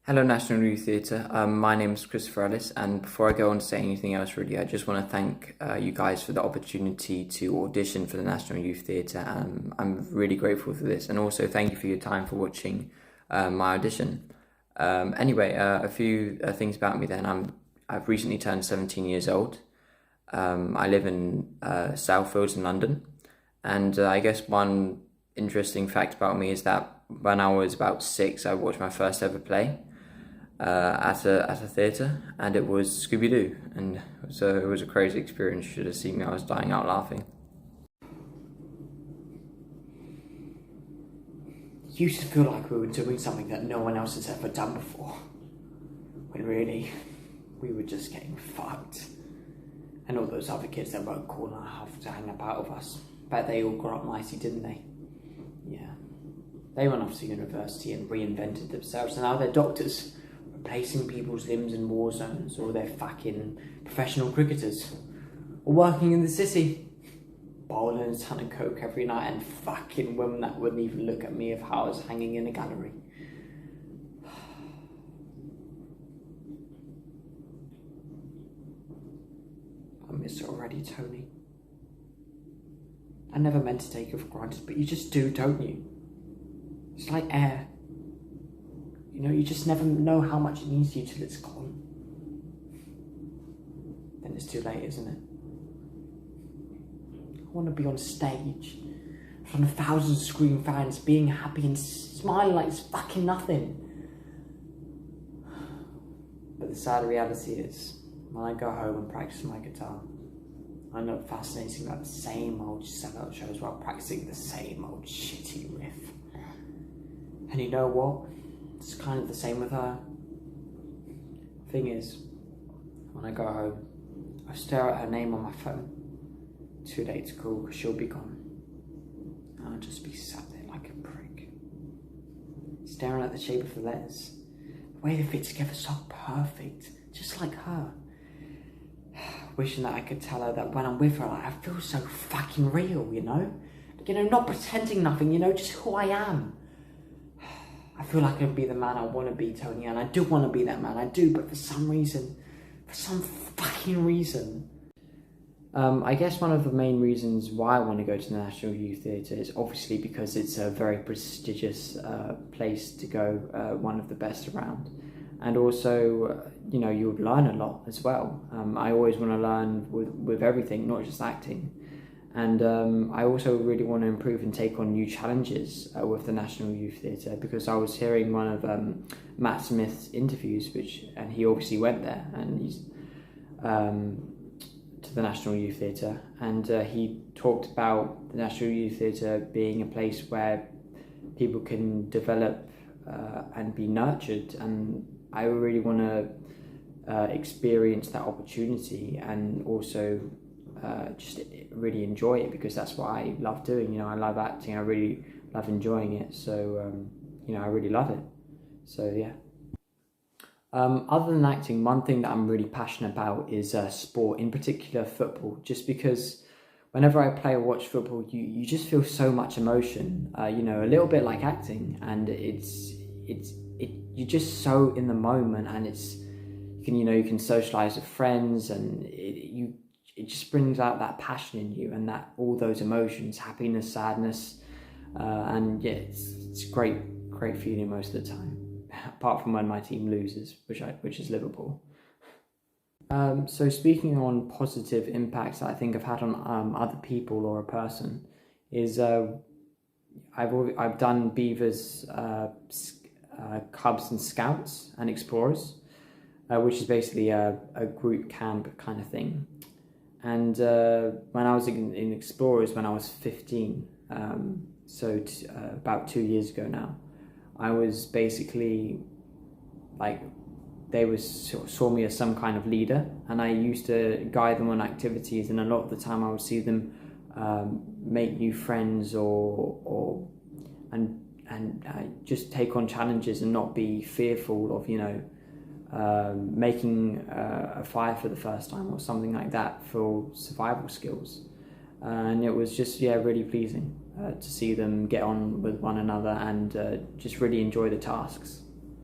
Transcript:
Hello National Youth Theatre, my name is Christopher Ellis, and before I go on to say anything else really, I just want to thank you guys for the opportunity to audition for the National Youth Theatre. I'm really grateful for this, and also thank you for your time for watching my audition. Anyway, a few things about me then. I've recently turned 17 years old. I live in Southfields in London, and I guess one interesting fact about me is that when I was about 6, I watched my first ever play at a theatre, and it was Scooby-Doo, and so it was a crazy experience. You should have seen me. I was dying out laughing. It used to feel like we were doing something that no one else has ever done before, when really we were just getting fucked. And all those other kids that weren't cool enough to hang about with us, bet they all grew up nicely, didn't they? Yeah. They went off to university and reinvented themselves, and now they're doctors, replacing people's limbs in war zones, or they're fucking professional cricketers, or working in the city, bowling a ton of coke every night, and fucking women that wouldn't even look at me if I was hanging in a gallery. I miss it already, Tony. I never meant to take it for granted, but you just do, don't you? It's like air. You know, you just never know how much it needs you till it's gone. Then it's too late, isn't it? I want to be on stage in front of thousands of screaming fans, being happy and smiling like it's fucking nothing. But the sad reality is, when I go home and practice my guitar, I end up fascinating about the same old sellout shows while practicing the same old shitty riff. And you know what? It's kind of the same with her. Thing is, when I go home, I stare at her name on my phone. Too late to call, because she'll be gone. And I'll just be sat there like a prick, staring at the shape of the letters. The way they fit together so perfect, just like her. Wishing that I could tell her that when I'm with her, like, I feel so fucking real, you know? You know, not pretending nothing, you know, just who I am. I feel like I can be the man I want to be, Tony, and I do want to be that man, I do, but for some fucking reason. I guess one of the main reasons why I want to go to the National Youth Theatre is obviously because it's a very prestigious place to go, one of the best around. And also, you know, you would learn a lot as well. I always want to learn with everything, not just acting. And I also really want to improve and take on new challenges with the National Youth Theatre, because I was hearing one of Matt Smith's interviews, and he obviously went there, and he's to the National Youth Theatre, and he talked about the National Youth Theatre being a place where people can develop and be nurtured, and I really want to experience that opportunity and also just really enjoy it, because that's what I love doing. You know, I love acting, I really love enjoying it, so you know, I really love it. So yeah. Other than acting, one thing that I'm really passionate about is sport, in particular football, just because whenever I play or watch football, you just feel so much emotion, you know, a little bit like acting, and you're just so in the moment, and you can socialize with friends, and it just brings out that passion in you, and that all those emotions, happiness, sadness, and yeah, it's a great feeling most of the time, apart from when my team loses, which is Liverpool. So speaking on positive impacts that I think I've had on other people or a person is I've done Beavers, Cubs and Scouts and Explorers, which is basically a group camp kind of thing. And when I was in Explorers, when I was 15, about 2 years ago now, I was basically like, they saw me as some kind of leader, and I used to guide them on activities, and a lot of the time I would see them make new friends and just take on challenges and not be fearful of, you know, making a fire for the first time or something like that, for survival skills. And it was just, yeah, really pleasing to see them get on with one another and just really enjoy the tasks.